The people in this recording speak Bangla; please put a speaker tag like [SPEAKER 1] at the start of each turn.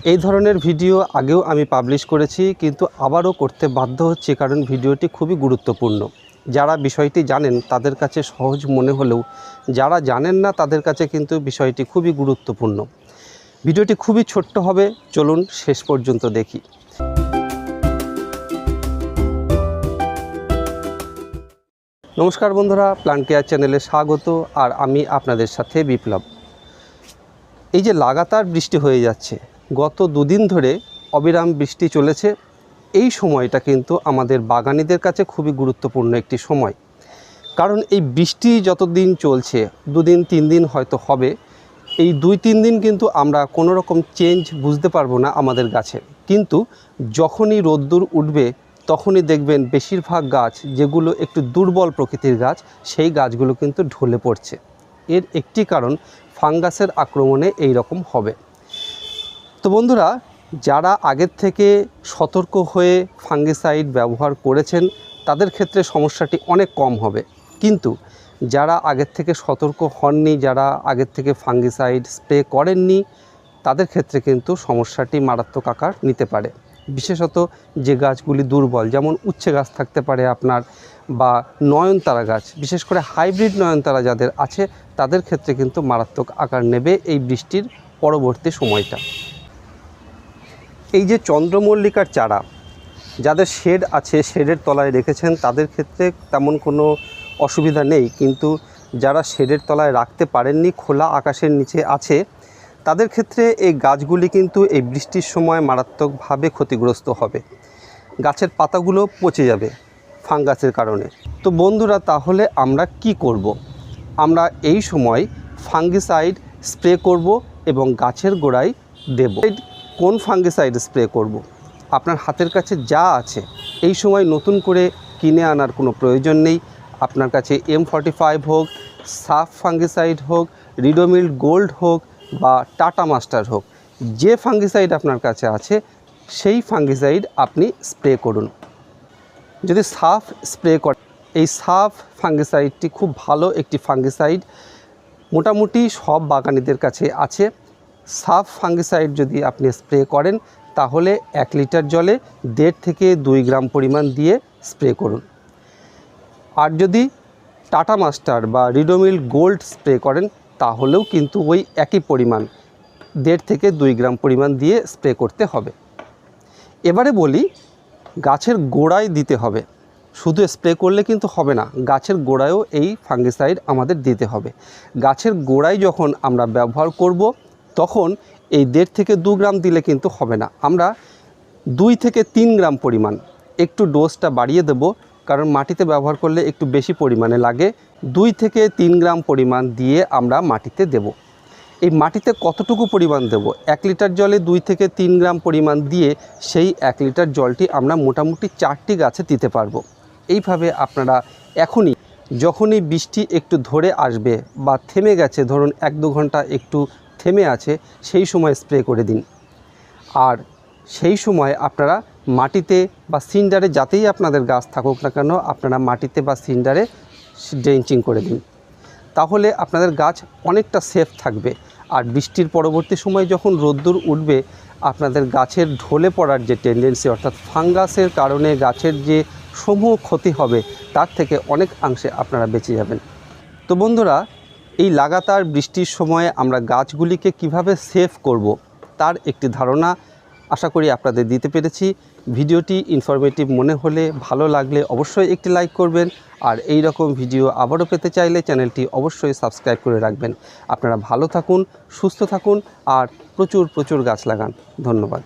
[SPEAKER 1] এই ধরনের ভিডিও আগেও আমি পাবলিশ করেছি, কিন্তু আবারও করতে বাধ্য হচ্ছি কারণ ভিডিওটি খুবই গুরুত্বপূর্ণ। যারা বিষয়টি জানেন তাদের কাছে সহজ মনে হলেও যারা জানেন না তাদের কাছে কিন্তু বিষয়টি খুবই গুরুত্বপূর্ণ। ভিডিওটি খুবই ছোট্ট হবে, চলুন শেষ পর্যন্ত দেখি। নমস্কার বন্ধুরা, প্লান্ট কেয়ার চ্যানেলে স্বাগত। আর আমি আপনাদের সাথে বিপ্লব। এই যে লাগাতার বৃষ্টি হয়ে যাচ্ছে, গত দুদিন ধরে অবিরাম বৃষ্টি চলেছে। এই সময়টা কিন্তু আমাদের বাগানীদের কাছে খুবই গুরুত্বপূর্ণ একটি সময়। কারণ এই বৃষ্টি যতদিন চলছে, দুদিন তিন দিন হয়তো হবে, এই 2-3 দিন কিন্তু আমরা কোনো রকম চেঞ্জ বুঝতে পারবো না আমাদের গাছে। কিন্তু যখনই রোদ্দুর উঠবে তখনই দেখবেন বেশিরভাগ গাছ যেগুলো একটু দুর্বল প্রকৃতির গাছ, সেই গাছগুলো কিন্তু ঢলে পড়ছে। এর একটি কারণ ফাঙ্গাসের আক্রমণে এই রকম হবে। তো বন্ধুরা, যারা আগের থেকে সতর্ক হয়ে ফাঙ্গিসাইড ব্যবহার করেছেন তাদের ক্ষেত্রে সমস্যাটি অনেক কম হবে। কিন্তু যারা আগের থেকে সতর্ক হননি, যারা আগের থেকে ফাঙ্গিসাইড স্প্রে করেননি, তাদের ক্ষেত্রে কিন্তু সমস্যাটি মারাত্মক আকার নিতে পারে। বিশেষত যে গাছগুলি দুর্বল, যেমন উচ্ছে গাছ থাকতে পারে আপনার, বা নয়নতারা গাছ, বিশেষ করে হাইব্রিড নয়নতারা যাদের আছে তাদের ক্ষেত্রে কিন্তু মারাত্মক আকার নেবে এই বৃষ্টির পরবর্তী সময়টা। এই যে চন্দ্রমল্লিকার চারা যাদের শেড আছে, শেডের তলায় রেখেছেন, তাদের ক্ষেত্রে তেমন কোনো অসুবিধা নেই। কিন্তু যারা শেডের তলায় রাখতে পারেননি, খোলা আকাশের নিচে আছে, তাদের ক্ষেত্রে এই গাছগুলি কিন্তু এই বৃষ্টির সময় মারাত্মকভাবে ক্ষতিগ্রস্ত হবে। গাছের পাতাগুলো পচে যাবে ফাঙ্গাসের কারণে। তো বন্ধুরা, তাহলে আমরা কি করব? আমরা এই সময় ফাঙ্গিসাইড স্প্রে করব এবং গাছের গোড়ায় দেব। কোন ফাঙ্গিসাইড স্প্রে করব? আপনার হাতের কাছে যা আছে, এই সময় নতুন করে কিনে আনার কোনো প্রয়োজন নেই। আপনার কাছে M45 হোক, সাফ ফাঙ্গিসাইড হোক, রিডোমিল গোল্ড হোক বা টাটা মাস্টার হোক, যে ফাঙ্গিসাইড আপনার কাছে আছে সেই ফাঙ্গিসাইড আপনি স্প্রে করুন। যদি সাফ স্প্রে করেন, এই সাফ ফাঙ্গিসাইডটি খুব ভালো একটি ফাঙ্গিসাইড, মোটামুটি সব বাগানীদের কাছে আছে। সাফ ফাঙ্গিসাইড যদি আপনি স্প্রে করেন তাহলে 1 লিটার জলে 1.5 থেকে 2 গ্রাম পরিমাণ দিয়ে স্প্রে করুন। আর যদি টাটা মাস্টার বা রিডোমিল গোল্ড স্প্রে করেন তাহলেও কিন্তু ওই একই পরিমাণ 1.5 থেকে 2 গ্রাম পরিমাণ দিয়ে স্প্রে করতে হবে। এবারে বলি, গাছের গোড়ায় দিতে হবে। শুধু স্প্রে করলে কিন্তু হবে না, গাছের গোড়ায়ও এই ফাঙ্গিসাইড আমাদের দিতে হবে। গাছের গোড়ায় যখন আমরা ব্যবহার করব তখন এই 1.5 থেকে 2 গ্রাম দিলে কিন্তু হবে না। আমরা 2 থেকে 3 গ্রাম পরিমাণ একটু ডোজটা বাড়িয়ে দেব, কারণ মাটিতে ব্যবহার করলে একটু বেশি পরিমাণে লাগে। 2 থেকে 3 গ্রাম পরিমাণ দিয়ে আমরা মাটিতে দেব। এই মাটিতে কতটুকু পরিমাণ দেব? 1 লিটার জলে 2 থেকে 3 গ্রাম পরিমাণ দিয়ে সেই 1 লিটার জলটি আমরা মোটামুটি 4টি গাছে দিতে পারবো। এইভাবে আপনারা এখনই, যখনই বৃষ্টি একটু ধরে আসবে বা থেমে গেছে, ধরুন 1-2 ঘন্টা একটু থেমে আছে, সেই সময় স্প্রে করে দিন। আর সেই সময় আপনারা মাটিতে বা সিন্ডারে, যাতেই আপনাদের গাছ থাকুক না কেন, আপনারা মাটিতে বা সিন্ডারে ড্রেঞ্চিং করে দিন। তাহলে আপনাদের গাছ অনেকটা সেফ থাকবে। আর বৃষ্টির পরবর্তী সময় যখন রোদ্দুর উঠবে, আপনাদের গাছের ঢলে পড়ার যে টেন্ডেন্সি, অর্থাৎ ফাঙ্গাসের কারণে গাছের যে সমূহ ক্ষতি হবে, তার থেকে অনেকাংশে আপনারা বেঁচে যাবেন। তো বন্ধুরা, এই লাগাতার বৃষ্টির সময়ে আমরা গাছগুলিকে কিভাবে সেভ করব তার একটি ধারণা আশা করি আপনাদের দিতে পেরেছি। ভিডিওটি ইনফরমেটিভ মনে হলে, ভালো লাগলে অবশ্যই একটি লাইক করবেন। আর এই রকম ভিডিও আবারও পেতে চাইলে চ্যানেলটি অবশ্যই সাবস্ক্রাইব করে রাখবেন। আপনারা ভালো থাকুন, সুস্থ থাকুন আর প্রচুর গাছ লাগান। ধন্যবাদ।